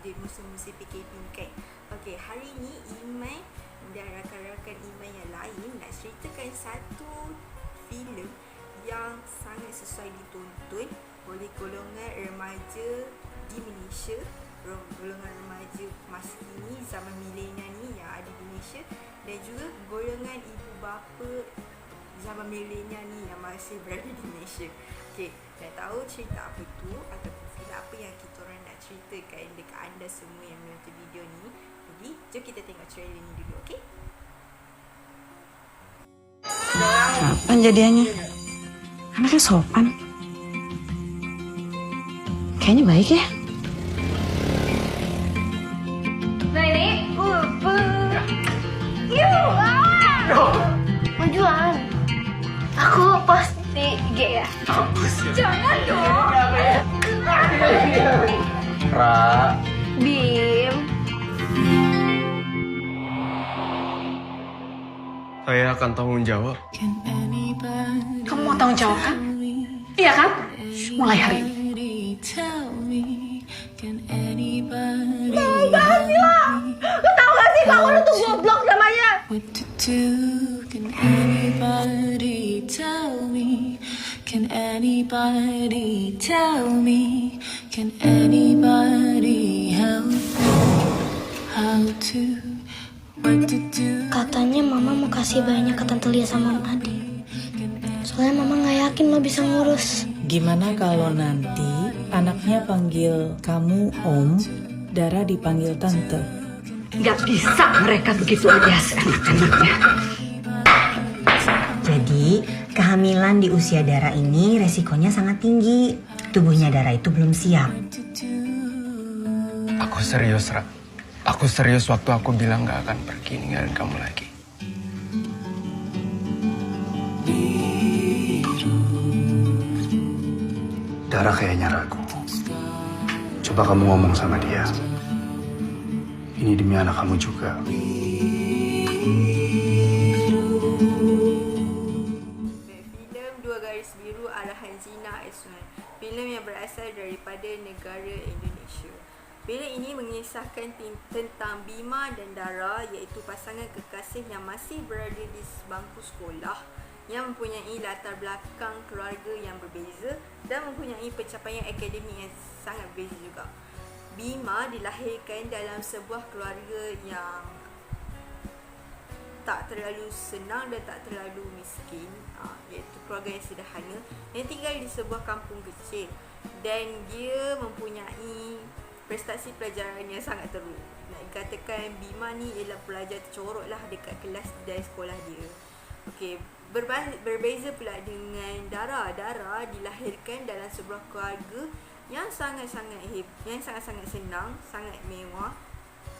student musim-musim PKP ni kan. Okey, hari ni Iman dan rakan-rakan Iman yang lain nak ceritakan satu filem yang sangat sesuai ditonton oleh golongan remaja di Malaysia, golongan remaja masa kini, zaman milenial ni yang ada di Malaysia, dan juga golongan ibu bapa zaman milenial ni yang masih berada di Malaysia. Okey, nak tahu cerita apa tu ataupun filem apa yang kita orang nak ceritakan dekat anda semua yang menonton video ni. Jadi, jom kita tengok trailer ni dulu, okey? Kapan jadiannya? Anaknya sopan. Kayaknya baik ya. Nenek, Majuan. Aku pasti gay ya. Jangan dong. Ra, Bim. saya akan tanggung jawab. Kamu mau tanggung jawab kan? Iya kan? Mulai hari ini. Jangan bilang. Lo tau gak sih kamu tuh goblok namanya. Can anybody tell me? Can anybody tell me? Can anybody help me? How to, what to do? Katanya mama mau kasih banyak ke Tante Lia sama Om Adi. Soalnya mama gak yakin lo bisa ngurus. Gimana kalau nanti anaknya panggil kamu Om, Dara dipanggil Tante? Gak bisa mereka begitu aja seenak-enaknya. Jadi, kehamilan di usia Dara ini resikonya sangat tinggi. Tubuhnya Dara itu belum siap. Aku serius, Ra. Aku serius waktu aku bilang gak akan pergi ninggalin kamu lagi. Dara kayaknya ragu. Coba kamu ngomong sama dia. Ini demi anak kamu juga. Filem Dua Garis Biru arahan Zina Eswan. Filem yang berasal daripada negara Indonesia. Filem ini mengisahkan tentang Bima dan Dara, iaitu pasangan kekasih yang masih berada di bangku sekolah, yang mempunyai latar belakang keluarga yang berbeza dan mempunyai pencapaian akademik yang sangat berbeza juga. Bima dilahirkan dalam sebuah keluarga yang tak terlalu senang dan tak terlalu miskin, iaitu keluarga yang sederhana yang tinggal di sebuah kampung kecil, dan dia mempunyai prestasi pelajaran yang sangat teruk. Nak dikatakan Bima ni ialah pelajar tercorok lah dekat kelas dan sekolah dia. Okey, berbeza pula dengan Dara. Dara dilahirkan dalam sebuah keluarga yang sangat-sangat senang, sangat mewah.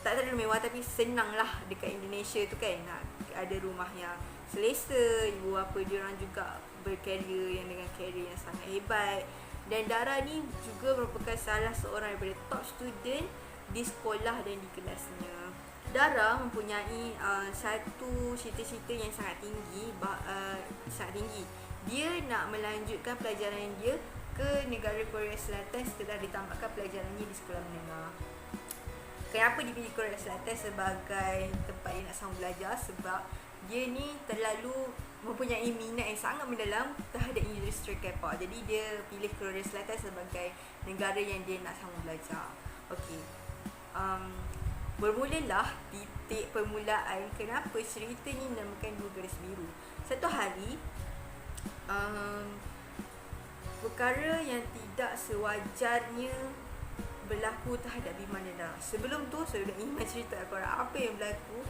Tak terlalu mewah tapi senang lah dekat Indonesia tu kan. Ada rumah yang selesa, ibu bapa diorang juga berkarier yang dengan karier yang sangat hebat. Dan Dara ni juga merupakan salah seorang daripada top student di sekolah dan di kelasnya. Dara mempunyai satu cita-cita yang sangat tinggi, Dia nak melanjutkan pelajaran dia ke negara Korea Selatan setelah ditamatkan pelajarannya di sekolah menengah. Kenapa dipilih Korea Selatan sebagai tempat dia nak sambung belajar? Sebab dia ni terlalu mempunyai minat yang sangat mendalam terhadap industri K-pop. Jadi dia pilih Korea Selatan sebagai negara yang dia nak sambung belajar. Okey. Bermulalah titik permulaan kenapa cerita ni dinamakan Dua Garis Biru. Satu hari, perkara yang tidak sewajarnya berlaku terhadap Bima dan Dara. Sebelum tu, saya dah Iman cerita korang apa yang berlaku.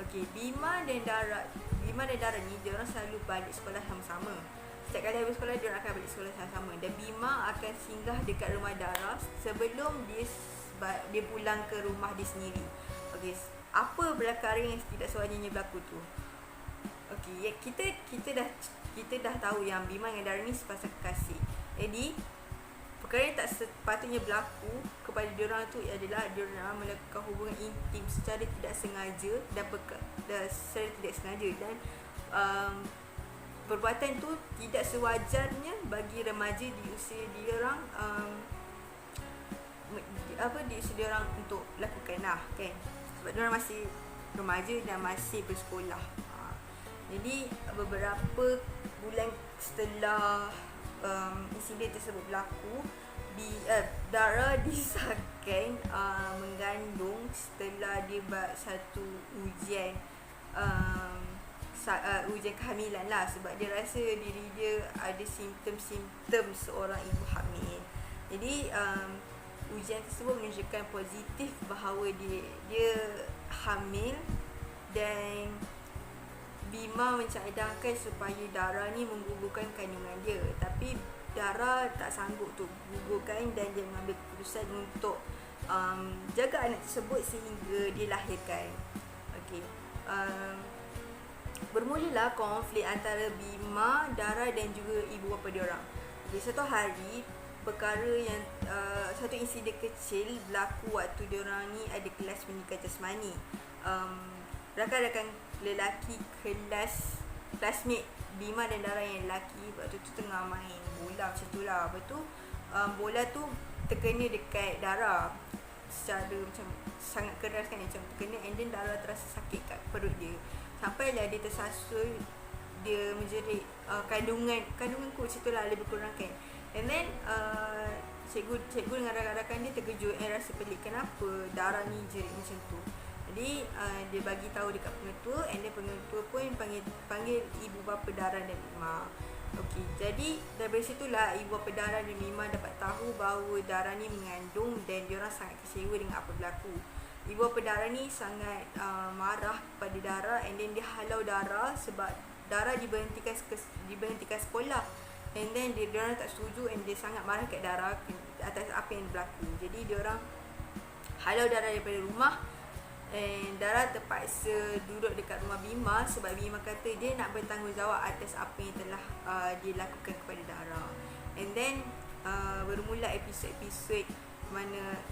Okey, Bima dan Dara ni, diorang selalu balik sekolah sama-sama. Setiap kali habis sekolah, diorang akan balik sekolah sama-sama. Dan Bima akan singgah dekat rumah Dara sebelum dia pulang ke rumah dia sendiri. Okey, apa perkara yang tidak sewajarnya berlaku tu? Okey, kita dah tahu yang Bima dengan Dara ni sepasang kekasih. Jadi perkara yang tak sepatutnya berlaku kepada diorang tu adalah diorang melakukan hubungan intim secara tidak sengaja dan secara tidak sengaja, dan perbuatan tu tidak sewajarnya bagi remaja di usia diorang diusia diorang untuk lakukan lah kan, sebab diorang masih remaja dan masih bersekolah. Jadi beberapa bulan setelah insiden tersebut berlaku, Dara disahkan mengandung setelah dia buat satu ujian ujian kehamilan lah, sebab dia rasa diri dia ada simptom-simptom seorang ibu hamil. Jadi ujian tersebut menunjukkan positif bahawa dia hamil, dan Bima mencadangkan supaya Dara ni menggugurkan kandungan dia, tapi Dara tak sanggup untuk gugurkan dan dia mengambil keputusan untuk jaga anak tersebut sehingga dilahirkan. Okey. Bermulalah konflik antara Bima, Dara dan juga ibu bapa diorang. Jadi satu hari perkara yang satu insiden kecil berlaku waktu diorang ni ada kelas pendidikan jasmani. Rakan-rakan lelaki classmate Bima dan Dara yang lelaki waktu tu tengah main bola macam tu lah. Lepas tu bola tu terkena dekat Dara secara macam sangat keras kan, macam terkena, and then Dara terasa sakit kat perut dia. Sampailah dia tersasul, dia menjerit kandunganku macam tu lah lebih kurang kan. And then cikgu dengan rakan-rakan dia terkejut dan rasa pelik kenapa Dara ni jerit macam tu. Jadi dia bagi tahu dekat pengetua, and then pengetua pun panggil ibu bapa Dara dan Bima. Okey, jadi dari situlah ibu bapa Dara dan Bima dapat tahu bahawa Dara ni mengandung, dan diorang sangat kecewa dengan apa berlaku. Ibu bapa Dara ni sangat marah kepada Dara, and then dia halau Dara sebab Dara diberhentikan sekolah. And then diorang tak setuju, and dia sangat marah kat Dara atas apa yang berlaku. Jadi diorang halau Dara daripada rumah, and Dara terpaksa duduk dekat rumah Bima sebab Bima kata dia nak bertanggungjawab atas apa yang telah dia lakukan kepada Dara. And then bermula episod-episod mana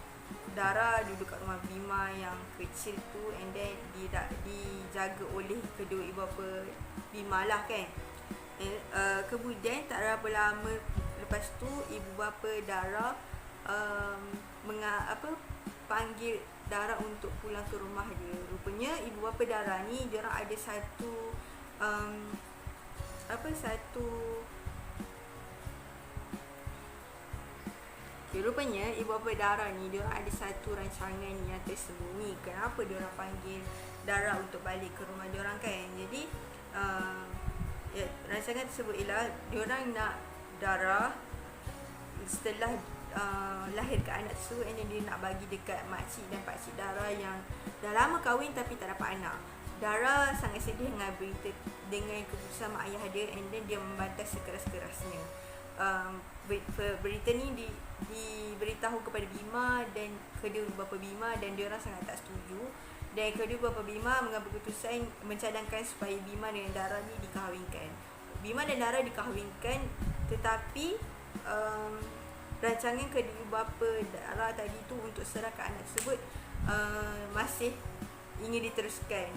Dara duduk kat rumah Bima yang kecil tu, and then dijaga oleh kedua ibu bapa Bima lah kan. And, kemudian tak berapa lama lepas tu ibu bapa Dara panggil Dara untuk pulang ke rumah dia. Rupanya ibu bapa Dara ni diorang ada satu rupanya ibu bapa Dara ni diorang ada satu rancangan yang tersembunyi. Kenapa diorang panggil Dara untuk balik ke rumah diorang kan. Jadi rancangan tersebut ialah diorang nak Dara setelah lahirkan anak tersebut, and dia nak bagi dekat makcik dan pakcik Dara yang dah lama kahwin tapi tak dapat anak. Dara sangat sedih dengan keputusan mak ayah dia, and then dia membantah sekeras-kerasnya. Berita ni diberitahu kepada Bima dan kedua bapa Bima, dan diorang sangat tak setuju. Dan kedua bapa Bima mengambil keputusan mencadangkan supaya Bima dengan Dara ni dikahwinkan. Bima dan Dara dikahwinkan, tetapi rancangan kedua bapa Dara tadi tu untuk serahkan anak tersebut masih ingin diteruskan.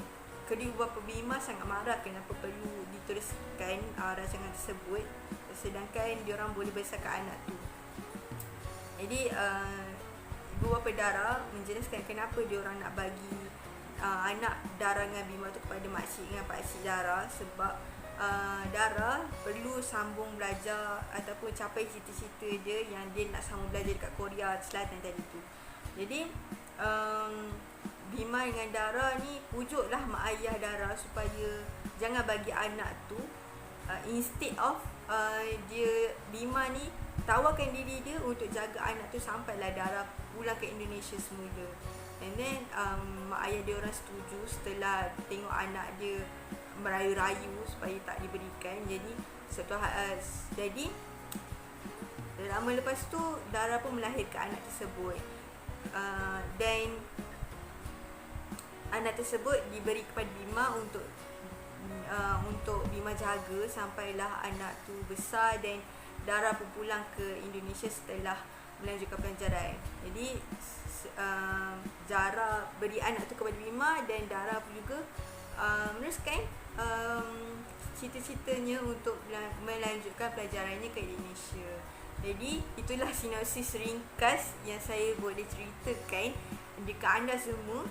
Kedua bapa Bima sangat marah kenapa perlu diteruskan rancangan tersebut, sedangkan diorang boleh besarkan anak tu. Jadi ibu bapa Dara menjelaskan kenapa diorang nak bagi anak Dara dengan Bima tu kepada makcik dengan pakcik Dara, sebab Dara perlu sambung belajar ataupun capai cita-cita dia yang dia nak sambung belajar dekat Korea Selatan tadi tu. Jadi Bima dengan Dara ni pujuklah mak ayah Dara supaya jangan bagi anak tu, instead of Bima ni tawarkan diri dia untuk jaga anak tu sampailah Dara pulang ke Indonesia semula. And then mak ayah dia orang setuju setelah tengok anak dia merayu-rayu supaya tak diberikan. Jadi lama lepas tu Dara pun melahirkan anak tersebut, dan anak tersebut diberi kepada Bima untuk Bima jaga sampailah anak tu besar, dan Dara pun pulang ke Indonesia setelah melanjutkan pelajaran. Jadi Dara beri anak tu kepada Bima, dan Dara pun juga meneruskan cita-citanya untuk melanjutkan pelajarannya ke Indonesia. Jadi itulah sinopsis ringkas yang saya boleh ceritakan dekat anda semua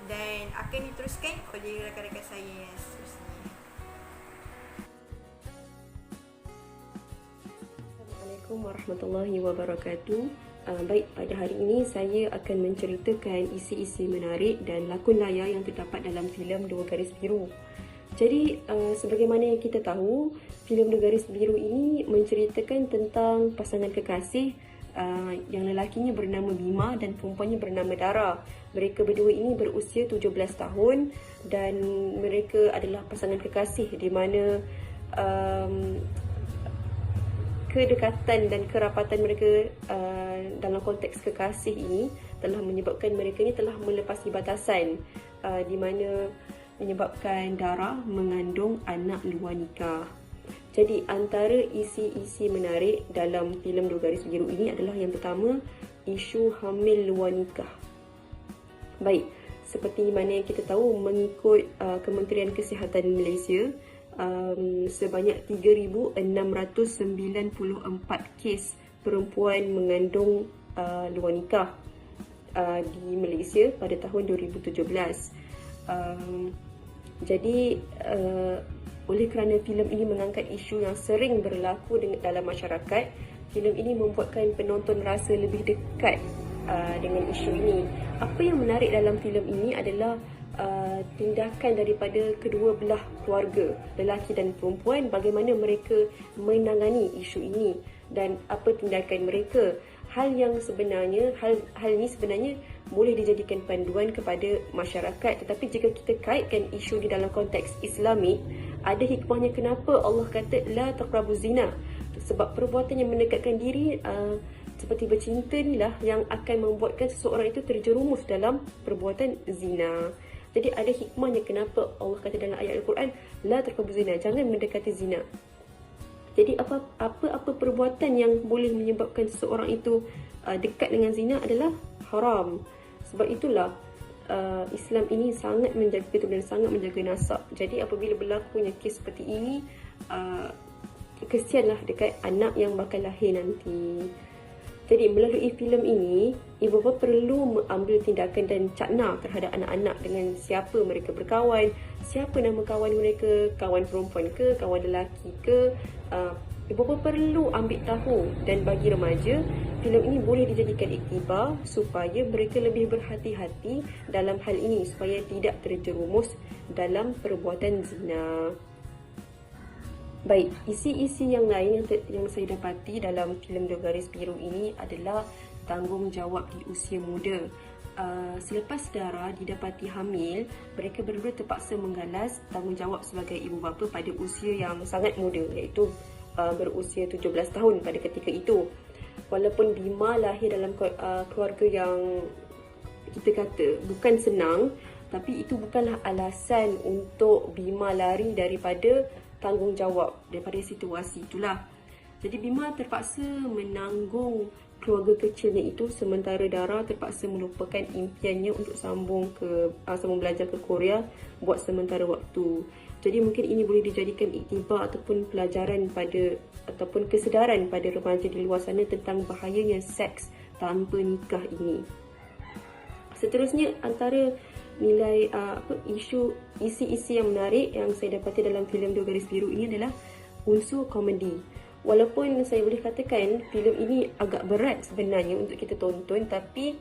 dan akan diteruskan oleh rakan-rakan saya yang seterusnya. Assalamualaikum warahmatullahi wabarakatuh. Baik, pada hari ini saya akan menceritakan isi-isi menarik dan lakon layar yang terdapat dalam filem Dua Garis Biru. Jadi, sebagaimana yang kita tahu, filem Dua Garis Biru ini menceritakan tentang pasangan kekasih yang lelakinya bernama Bima dan perempuannya bernama Dara. Mereka berdua ini berusia 17 tahun dan mereka adalah pasangan kekasih di mana kedekatan dan kerapatan mereka dalam konteks kekasih ini telah menyebabkan mereka ni telah melepasi batasan di mana menyebabkan Dara mengandung anak luar nikah. Jadi antara isi-isi menarik dalam filem Dua Garis Biru ini adalah yang pertama, isu hamil luar nikah. Baik, seperti mana yang kita tahu, mengikut Kementerian Kesihatan Malaysia, sebanyak 3,694 kes perempuan mengandung luar nikah di Malaysia pada tahun 2017. Jadi oleh kerana filem ini mengangkat isu yang sering berlaku dalam masyarakat, filem ini membuatkan penonton rasa lebih dekat dengan isu ini. Apa yang menarik dalam filem ini adalah tindakan daripada kedua belah keluarga, lelaki dan perempuan, bagaimana mereka menangani isu ini dan apa tindakan mereka. Hal ini sebenarnya boleh dijadikan panduan kepada masyarakat, tetapi jika kita kaitkan isu di dalam konteks Islamik, ada hikmahnya kenapa Allah kata la taqrabu zina. Sebab perbuatan yang mendekatkan diri seperti bercinta inilah yang akan membuatkan seseorang itu terjerumus dalam perbuatan zina. Jadi ada hikmahnya kenapa Allah kata dalam ayat Al-Quran la taqrabu zina, jangan mendekati zina. Jadi apa-apa perbuatan yang boleh menyebabkan seseorang itu dekat dengan zina adalah haram. Sebab itulah Islam ini sangat menjaga itu dan sangat menjaga nasab. Jadi apabila berlakunya kes seperti ini, kesianlah dekat anak yang bakal lahir nanti. Jadi melalui filem ini, ibu bapa perlu mengambil tindakan dan cakna terhadap anak-anak dengan siapa mereka berkawan, siapa nama kawan mereka, kawan perempuan ke, kawan lelaki ke. Ibu bapa perlu ambil tahu, dan bagi remaja, filem ini boleh dijadikan iktibar supaya mereka lebih berhati-hati dalam hal ini supaya tidak terjerumus dalam perbuatan zina. Baik, isi-isi yang lain yang saya dapati dalam filem Dua Garis Biru ini adalah tanggungjawab di usia muda. Selepas Dara didapati hamil, mereka berdua terpaksa menggalas tanggungjawab sebagai ibu bapa pada usia yang sangat muda, iaitu berusia 17 tahun pada ketika itu. Walaupun Bima lahir dalam keluarga yang kita kata bukan senang, tapi itu bukanlah alasan untuk Bima lari daripada tanggungjawab, daripada situasi itulah. Jadi Bima terpaksa menanggung keluarga kecilnya itu, sementara Dara terpaksa melupakan impiannya untuk sambung belajar ke Korea buat sementara waktu. Jadi mungkin ini boleh dijadikan iktibar ataupun pelajaran ataupun kesedaran pada remaja di luar sana tentang bahayanya seks tanpa nikah ini. Seterusnya, antara nilai isi-isi yang menarik yang saya dapati dalam filem Dua Garis Biru ini adalah unsur komedi. Walaupun saya boleh katakan filem ini agak berat sebenarnya untuk kita tonton, tapi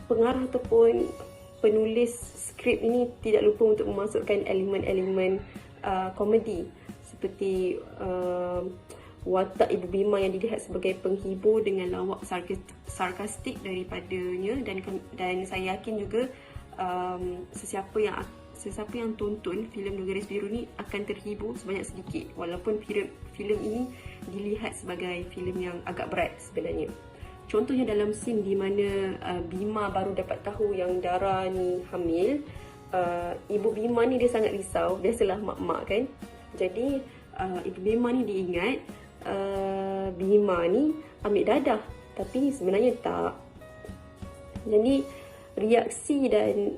pengarah ataupun penulis skrip ini tidak lupa untuk memasukkan elemen-elemen komedi seperti watak Ibu Bima yang dilihat sebagai penghibur dengan lawak sarkastik daripadanya, dan saya yakin juga sesiapa yang tonton filem Dua Garis Biru ni akan terhibur sebanyak sedikit, walaupun filem ini dilihat sebagai filem yang agak berat sebenarnya. Contohnya dalam scene di mana Bima baru dapat tahu yang Dara ni hamil, Ibu Bima ni dia sangat risau, biasalah mak-mak kan. Jadi Ibu Bima ni diingat Bima ni ambil dadah, tapi sebenarnya tak. Jadi reaksi dan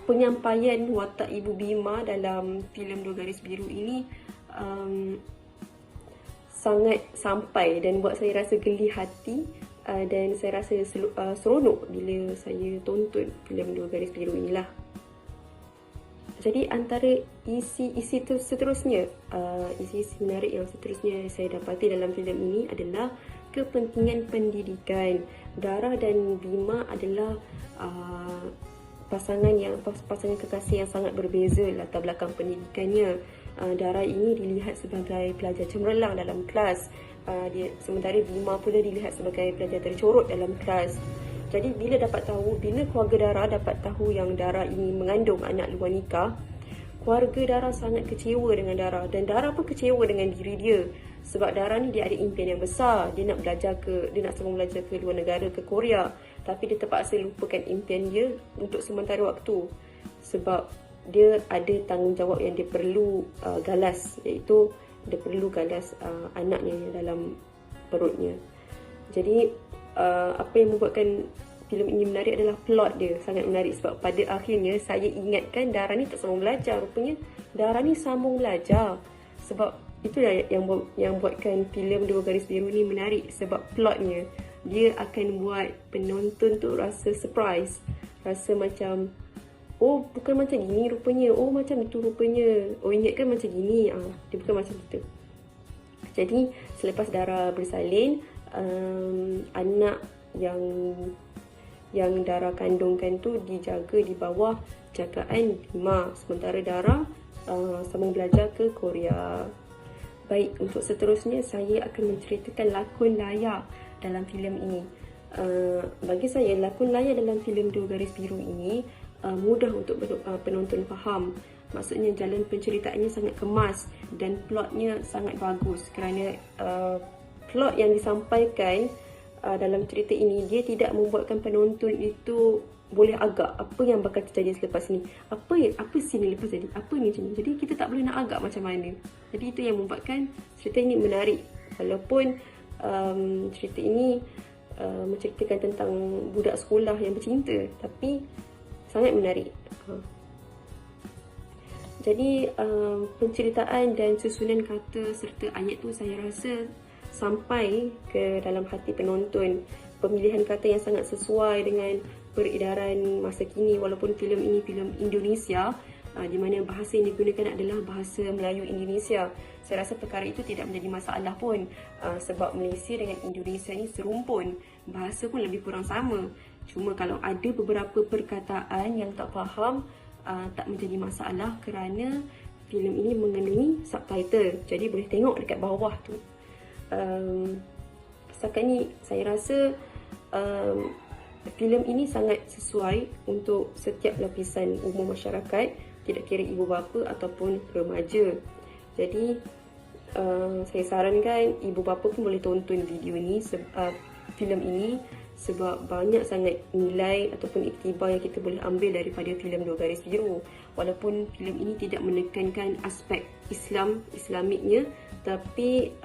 penyampaian watak Ibu Bima dalam filem Dua Garis Biru ini sangat sampai dan buat saya rasa geli hati, dan saya rasa seronok bila saya tonton filem Dua Garis Biru inilah. Jadi antara isi-isi seterusnya, isi-isi menarik yang seterusnya saya dapati dalam filem ini adalah kepentingan pendidikan. Dara dan Bima adalah pasangan kekasih yang sangat berbeza latar belakang pendidikannya. Dara ini dilihat sebagai pelajar cemerlang dalam kelas, sementara Bima pula dilihat sebagai pelajar tercorot dalam kelas. Jadi bila keluarga Dara dapat tahu yang Dara ini mengandung anak luar nikah, keluarga Dara sangat kecewa dengan Dara, dan Dara pun kecewa dengan diri dia. Sebab Dara ni dia ada impian yang besar, dia nak sambung belajar ke luar negara, ke Korea, tapi dia terpaksa lupakan impian dia untuk sementara waktu sebab dia ada tanggungjawab yang dia perlu galas, iaitu dia perlu galas anaknya yang dalam perutnya. Jadi apa yang membuatkan filem ini menarik adalah plot dia sangat menarik, sebab pada akhirnya saya ingatkan Dara ni tak sambung belajar, rupanya Dara ni sambung belajar. Sebab itulah yang buatkan filem Dua Garis Biru ni menarik, sebab plotnya dia akan buat penonton tu rasa surprise, rasa macam oh bukan macam gini rupanya, oh macam itu rupanya, oh ingatkan macam gini, dia bukan macam itu. Jadi selepas Dara bersalin, anak yang Dara kandungkan tu dijaga di bawah jagaan Bima, sementara Dara sambung belajar ke Korea. Baik, untuk seterusnya saya akan menceritakan lakon layar dalam filem ini. Bagi saya, lakon layar dalam filem Dua Garis Biru ini mudah untuk penonton faham. Maksudnya jalan penceritaannya sangat kemas dan plotnya sangat bagus, kerana plot yang disampaikan dalam cerita ini, dia tidak membuatkan penonton itu boleh agak apa yang bakal terjadi selepas ni, apa scene yang lepas tadi, apa ni macam ni. Jadi kita tak boleh nak agak macam mana. Jadi itu yang membuatkan cerita ini menarik. Walaupun cerita ini menceritakan tentang budak sekolah yang bercinta, tapi sangat menarik. Jadi penceritaan dan susunan kata serta ayat tu saya rasa sampai ke dalam hati penonton. Pemilihan kata yang sangat sesuai dengan peredaran masa kini, walaupun filem ini filem Indonesia, di mana bahasa yang digunakan adalah bahasa Melayu Indonesia. Saya rasa perkara itu tidak menjadi masalah pun, sebab Malaysia dengan Indonesia ni serumpun, bahasa pun lebih kurang sama. Cuma kalau ada beberapa perkataan yang tak faham, tak menjadi masalah kerana filem ini mengandungi subtitle, jadi boleh tengok dekat bawah tu. Setakat ni saya rasa filem ini sangat sesuai untuk setiap lapisan umum masyarakat, tidak kira ibu bapa ataupun remaja. Jadi saya sarankan ibu bapa pun boleh tonton video ni, filem ini, sebab banyak sangat nilai ataupun iktibar yang kita boleh ambil daripada filem Dua Garis Biru. Walaupun filem ini tidak menekankan aspek Islamiknya, tapi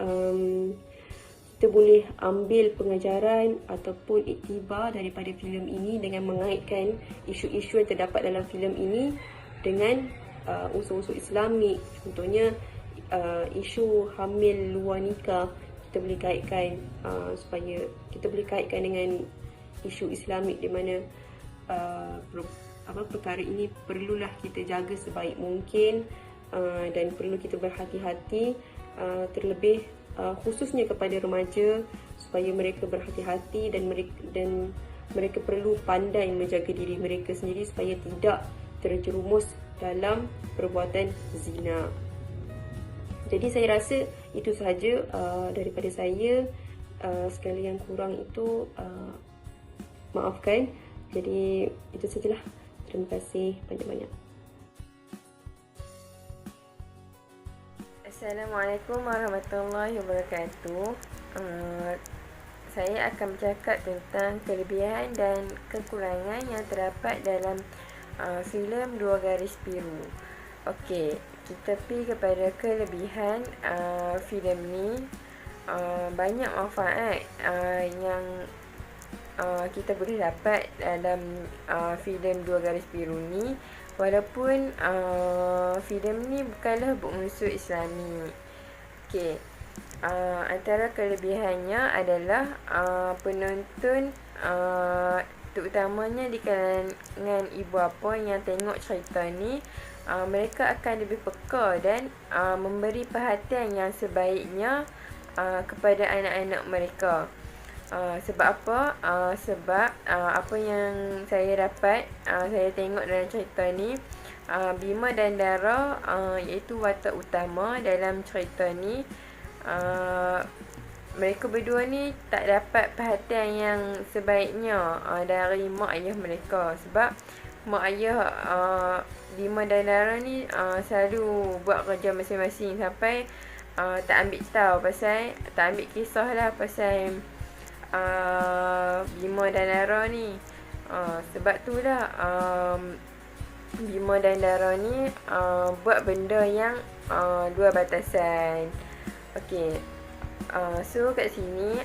kita boleh ambil pengajaran ataupun iktibar daripada filem ini dengan mengaitkan isu-isu yang terdapat dalam filem ini dengan unsur-unsur Islamik. Contohnya isu hamil luar nikah, kita boleh kaitkan supaya kita boleh kaitkan dengan isu Islamik, di mana perkara ini perlulah kita jaga sebaik mungkin, dan perlu kita berhati-hati, terlebih khususnya kepada remaja, supaya mereka berhati-hati dan mereka perlu pandai menjaga diri mereka sendiri supaya tidak terjerumus dalam perbuatan zina. Jadi saya rasa itu sahaja daripada saya. Segala yang kurang itu maafkan. Jadi itu sajalah. Terima kasih banyak-banyak. Assalamualaikum warahmatullahi wabarakatuh. Saya akan bercakap tentang kelebihan dan kekurangan yang terdapat dalam filem Dua Garis Biru. Okey, kita pergi kepada kelebihan filem ni. Banyak manfaat yang kita boleh dapat dalam filem Dua Garis Biru ni, walaupun filem ni bukanlah berunsur Islami. Okey, Antara kelebihannya adalah penonton terutamanya di kalangan ibu bapa yang tengok cerita ni, mereka akan lebih peka dan memberi perhatian yang sebaiknya kepada anak-anak mereka. Sebab apa? Sebab apa yang saya dapat, saya tengok dalam cerita ni, Bima dan Dara iaitu watak utama dalam cerita ni. Mereka berdua ni tak dapat perhatian yang sebaiknya dari mak ayah mereka. Sebab mak ayah Bima dan Dara ni selalu buat kerja masing-masing sampai tak ambil kisah lah pasal Bima dan Dara ni. Sebab tu lah Bima dan Dara ni buat benda yang luar batasan. Okay, so kat sini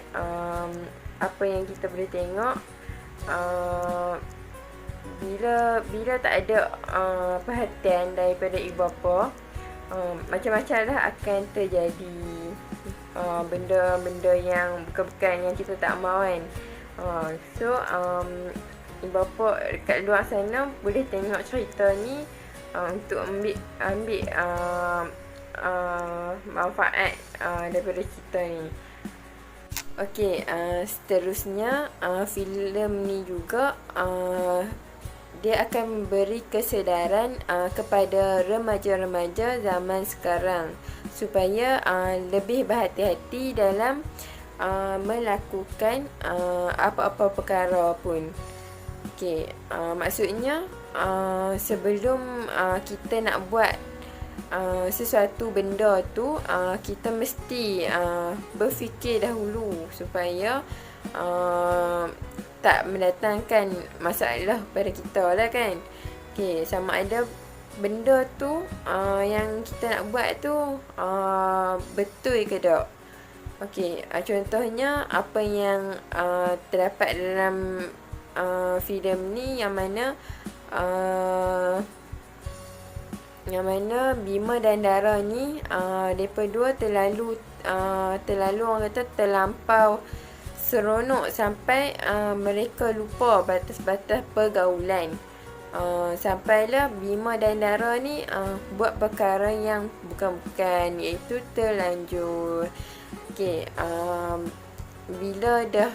apa yang kita boleh tengok, bila tak ada perhatian daripada ibu bapa, macam-macam lah akan terjadi benda-benda yang bukan-bukan yang kita tak mahu kan. So ibu bapa dekat luar sana boleh tengok cerita ni untuk ambil manfaat daripada cerita ni. Okey, seterusnya filem ni juga dia akan memberi kesedaran kepada remaja-remaja zaman sekarang supaya lebih berhati-hati dalam melakukan apa-apa perkara pun. Okey, maksudnya sebelum kita nak buat sesuatu benda tu, kita mesti berfikir dahulu supaya tak mendatangkan masalah pada kita lah kan. Okay, sama ada benda tu yang kita nak buat tu betul ke tak. Okay, contohnya apa yang terdapat dalam filem ni, yang mana Bima dan Dara ni mereka dua terlalu orang kata terlampau seronok sampai mereka lupa batas-batas pergaulan. Sampailah Bima dan Dara ni buat perkara yang bukan-bukan, iaitu terlanjur. Okay, bila dah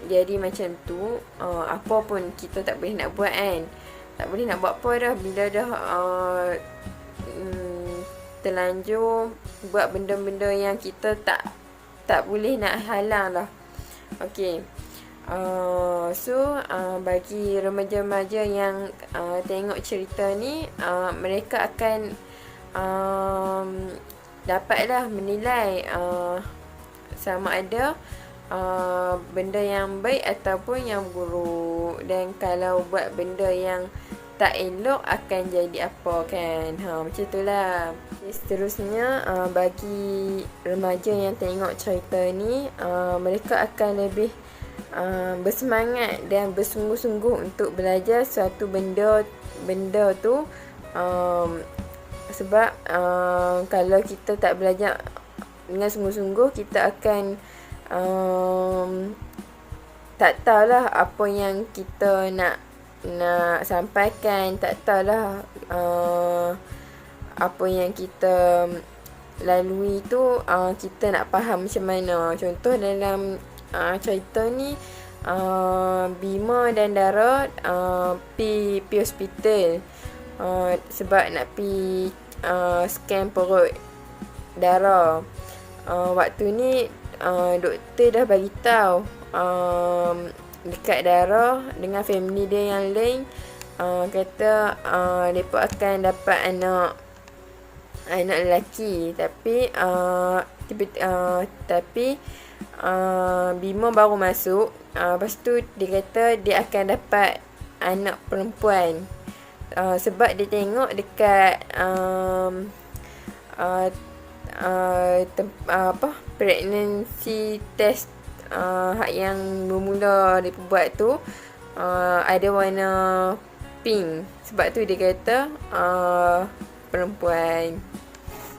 jadi macam tu, apa pun kita tak boleh nak buat kan. Tak boleh nak buat apa dah bila dah terlanjur buat benda-benda yang kita tak boleh nak halang lah. Okay, so bagi remaja-remaja yang tengok cerita ni, mereka akan dapatlah menilai sama ada benda yang baik ataupun yang buruk. Dan kalau buat benda yang tak elok akan jadi apa kan. Macam tu lah. Seterusnya bagi remaja yang tengok cerita ni, mereka akan lebih bersemangat dan bersungguh-sungguh untuk belajar suatu benda tu. Sebab kalau kita tak belajar dengan sungguh-sungguh, kita akan tak tahulah apa yang kita nak sampaikan, tak tahulah apa yang kita lalui tu kita nak faham macam mana. Contoh dalam cerita ni, Bima dan Dara pi hospital sebab nak pi scan perut Dara. Waktu ni doktor dah bagi tahu dekat Dara dengan family dia yang lain, kata mereka akan dapat anak lelaki. Tapi Bima baru masuk, lepas tu dia kata dia akan dapat anak perempuan. Sebab dia tengok dekat pregnancy test yang bermula dia buat tu, ada warna pink. Sebab tu dia kata perempuan.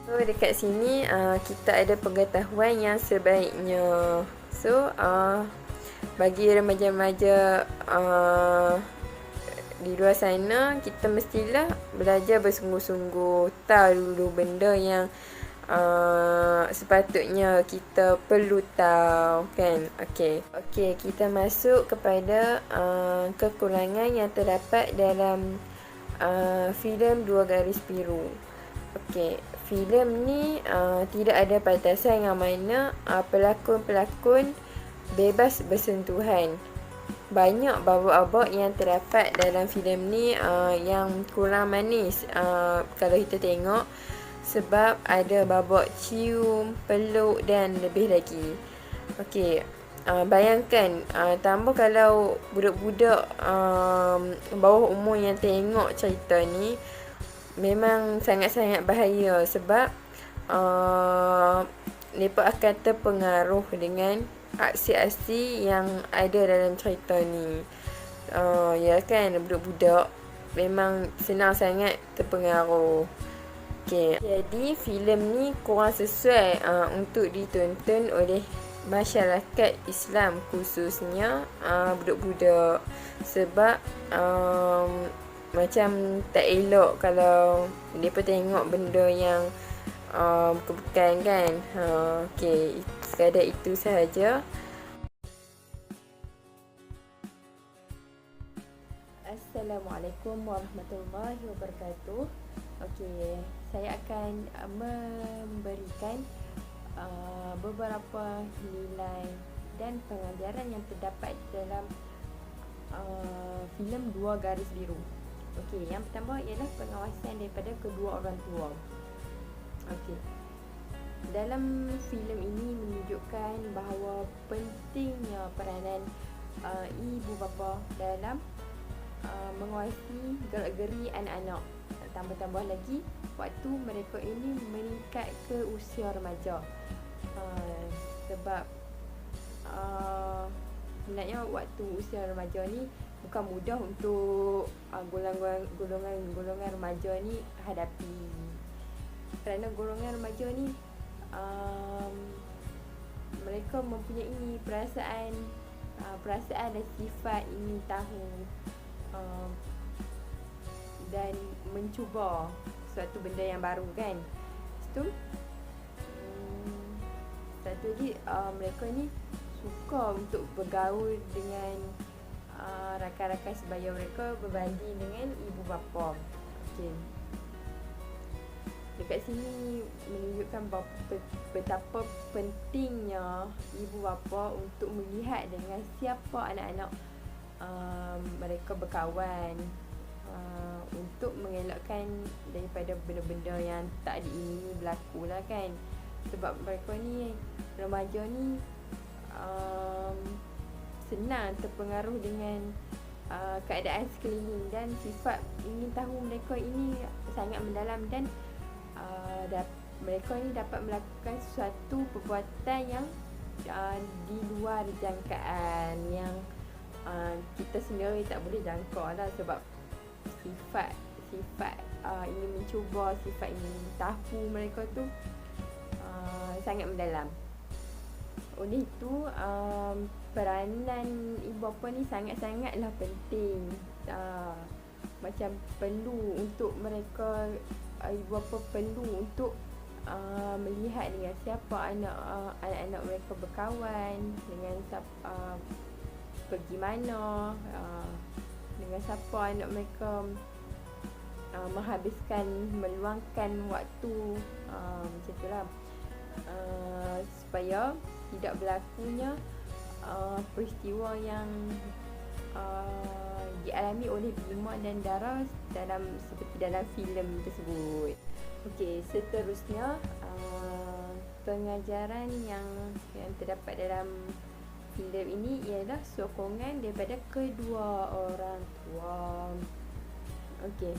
So So dekat sini kita ada pengetahuan yang sebaiknya. So bagi remaja-remaja di luar sana, kita mestilah belajar bersungguh-sungguh, tahu dulu benda yang sepatutnya kita perlu tahu, kan. Okey, kita masuk kepada kekurangan yang terdapat dalam filem Dua Garis Biru. Okey, filem ni tidak ada batasan yang mana pelakon-pelakon bebas bersentuhan. Banyak babak-babak yang terdapat dalam filem ni yang kurang manis kalau kita tengok, sebab ada babak cium, peluk dan lebih lagi. Okey, bayangkan tambah kalau budak-budak bawah umur yang tengok cerita ni, memang sangat-sangat bahaya, sebab mereka akan terpengaruh dengan aksi-aksi yang ada dalam cerita ni. Ya kan, budak-budak memang senang sangat terpengaruh. Okay. Jadi filem ni kurang sesuai untuk ditonton oleh masyarakat Islam, khususnya budak-budak, sebab macam tak elok kalau mereka tengok benda yang bukan, kan. Okay, sekadar itu sahaja. Assalamualaikum warahmatullahi wabarakatuh. Okey, saya akan memberikan beberapa nilai dan pengajaran yang terdapat dalam filem Dua Garis Biru. Okey, yang pertama ialah pengawasan daripada kedua orang tua. Okey, dalam filem ini menunjukkan bahawa pentingnya peranan ibu bapa dalam mengawasi gerak-geri anak-anak. Tambah-tambah lagi waktu mereka ini meningkat ke usia remaja, sebab sebenarnya waktu usia remaja ni bukan mudah untuk golongan remaja ni hadapi, kerana golongan remaja ni mereka mempunyai perasaan dan sifat ingin tahu dan mencuba suatu benda yang baru, kan. Itu satu lagi, mereka ni suka untuk bergaul dengan rakan-rakan sebaya mereka berbanding dengan ibu bapa. Okey, dekat sini menunjukkan betapa pentingnya ibu bapa untuk melihat dengan siapa anak-anak mereka berkawan, untuk mengelakkan daripada benda-benda yang tak diingini berlaku lah, kan. Sebab mereka ni, remaja ni senang terpengaruh dengan keadaan sekeliling, dan sifat ingin tahu mereka ini sangat mendalam, dan mereka ni dapat melakukan sesuatu perbuatan yang di luar jangkaan, yang kita sendiri tak boleh jangka lah, sebab sifat ingin mencuba, sifat ingin tahu mereka tu sangat mendalam. Oleh itu peranan ibu bapa ni sangat-sangatlah penting. Macam perlu untuk mereka, ibu bapa perlu untuk melihat dengan siapa anak-anak mereka berkawan, dengan siapa pergi mana, dengan siapa anak mereka meluangkan waktu, macam itulah, supaya tidak berlakunya peristiwa yang dialami oleh Bima dan Dara seperti dalam filem tersebut. Okey, seterusnya pengajaran yang terdapat dalam filem ini ialah sokongan daripada kedua orang tua. Okey,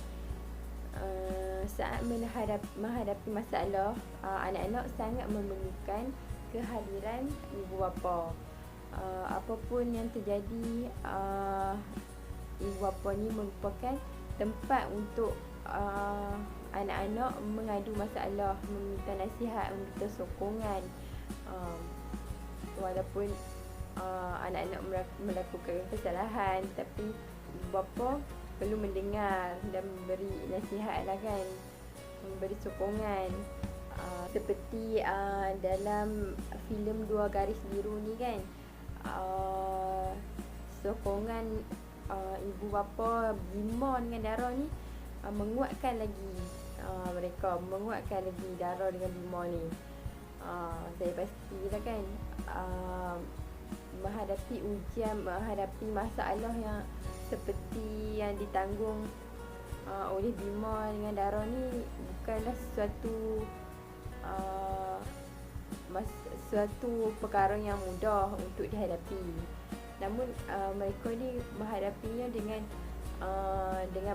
saat menghadapi masalah, anak-anak sangat memerlukan kehadiran ibu bapa. Apapun yang terjadi, ibu bapa ni merupakan tempat untuk anak-anak mengadu masalah, meminta nasihat, meminta sokongan. Walaupun anak-anak melakukan kesalahan, tapi ibu bapa perlu mendengar dan memberi nasihat lah kan, memberi sokongan. Seperti dalam filem Dua Garis Biru ni kan, sokongan ibu bapa Bima dengan Dara ni menguatkan lagi mereka, menguatkan lagi Dara dengan Bima ni. Saya pastilah kan, menghadapi ujian, menghadapi masalah yang seperti yang ditanggung oleh Bima dengan Dara ni bukanlah suatu perkara yang mudah untuk dihadapi. Namun mereka ni menghadapinya dengan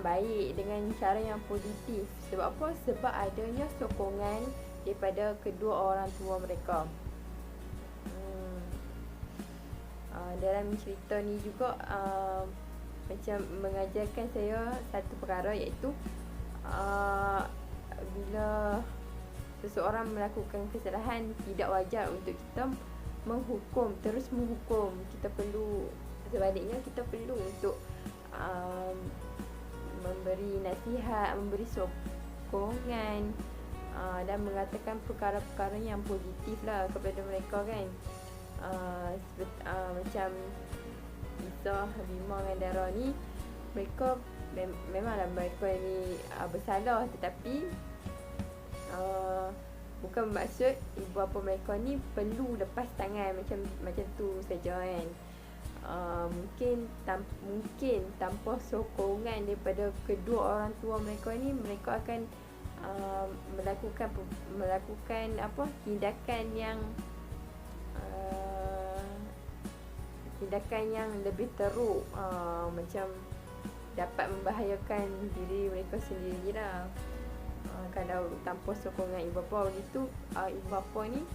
baik, dengan cara yang positif. Sebab apa? Sebab adanya sokongan daripada kedua orang tua mereka. Dalam cerita ni juga macam mengajarkan saya satu perkara, iaitu bila seseorang melakukan kesalahan, tidak wajar untuk kita terus menghukum. Kita perlu, sebaliknya kita perlu untuk memberi nasihat, memberi sokongan dan mengatakan perkara-perkara yang positif lah kepada mereka kan. Macam kisah Bima dan Dara ni, mereka memanglah mereka ni bersalah, tetapi bukan bermaksud ibu bapa mereka ni perlu lepas tangan macam tu saja kan. Mungkin tanpa sokongan daripada kedua orang tua mereka ni, mereka akan melakukan tindakan yang lebih teruk, macam dapat membahayakan diri mereka sendiri lah. Kalau tanpa sokongan ibu bapa begitu, ibu bapa ni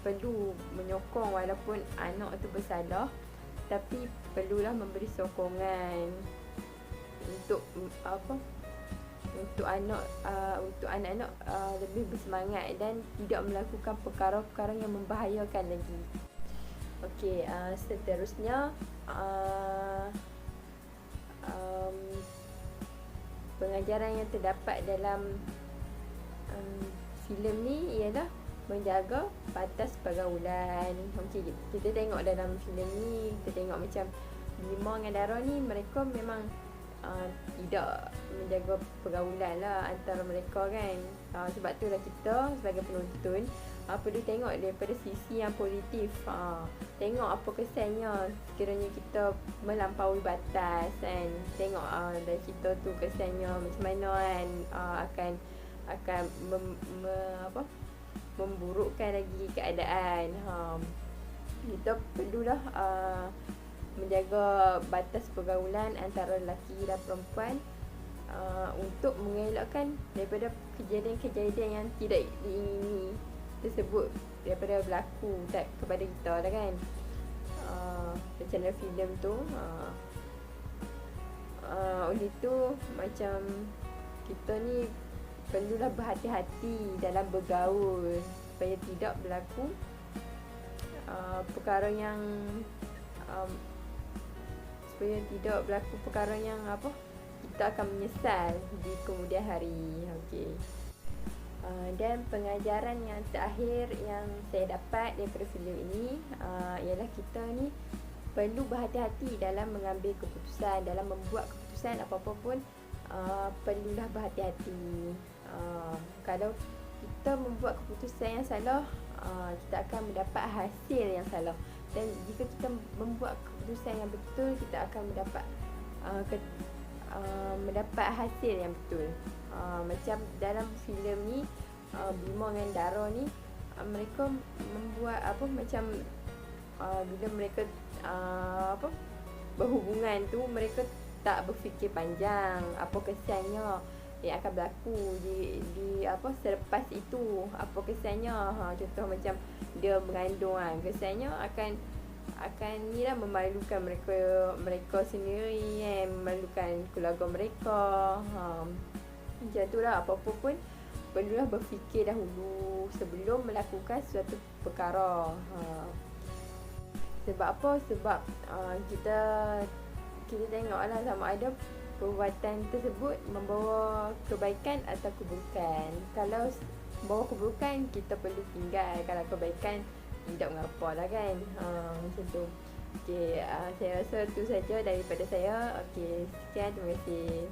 perlu menyokong walaupun anak tu bersalah, tapi perlulah memberi sokongan untuk anak-anak lebih bersemangat dan tidak melakukan perkara-perkara yang membahayakan lagi. Okey, seterusnya pengajaran yang terdapat dalam filem ni ialah menjaga batas pergaulan. Okey, kita tengok dalam filem ni, kita tengok macam Bima dengan Dara ni, mereka memang tidak menjaga pergaulan lah antara mereka kan. Sebab tu lah kita sebagai penonton perlu tengok daripada sisi yang positif. Tengok apa kesannya sekiranya kita melampaui batas kan. Tengok dari cerita tu kesannya macam mana kan, akan memburukkan lagi keadaan. Kita perlulah menjaga batas pergaulan antara lelaki dan perempuan untuk mengelakkan daripada kejadian-kejadian yang tidak diingini tersebut daripada berlaku kepada kita lah kan. Macam dalam filem tu, oleh tu macam kita ni perlulah berhati-hati dalam bergaul supaya tidak berlaku perkara yang kita akan menyesal di kemudian hari. Okey. Dan pengajaran yang terakhir yang saya dapat daripada filem ini ialah kita ni perlu berhati-hati dalam mengambil keputusan, dalam membuat keputusan apa-apa pun perlulah berhati-hati. Kalau kita membuat keputusan yang salah, kita akan mendapat hasil yang salah. Dan jika kita membuat keputusan yang betul, kita akan mendapat hasil yang betul. Macam dalam filem ni, Bima dengan Dara ni, mereka membuat bila mereka berhubungan tu, mereka tak berfikir panjang apa kesannya yang akan berlaku di selepas itu, apa kesannya. Contoh macam dia mengandung kesannya akan akan ni lah memalukan mereka sendiri memalukan keluarga mereka. Macam tu lah, apa-apa pun perlulah berfikir dahulu sebelum melakukan suatu perkara. Sebab apa? Sebab kita tengoklah sama ada perbuatan tersebut membawa kebaikan atau keburukan. Kalau membawa keburukan, kita perlu tinggal. Kalau kebaikan, tidak mengapa lah kan. Macam tu. Okay, saya rasa tu saja daripada saya. Okay, sekian, terima kasih.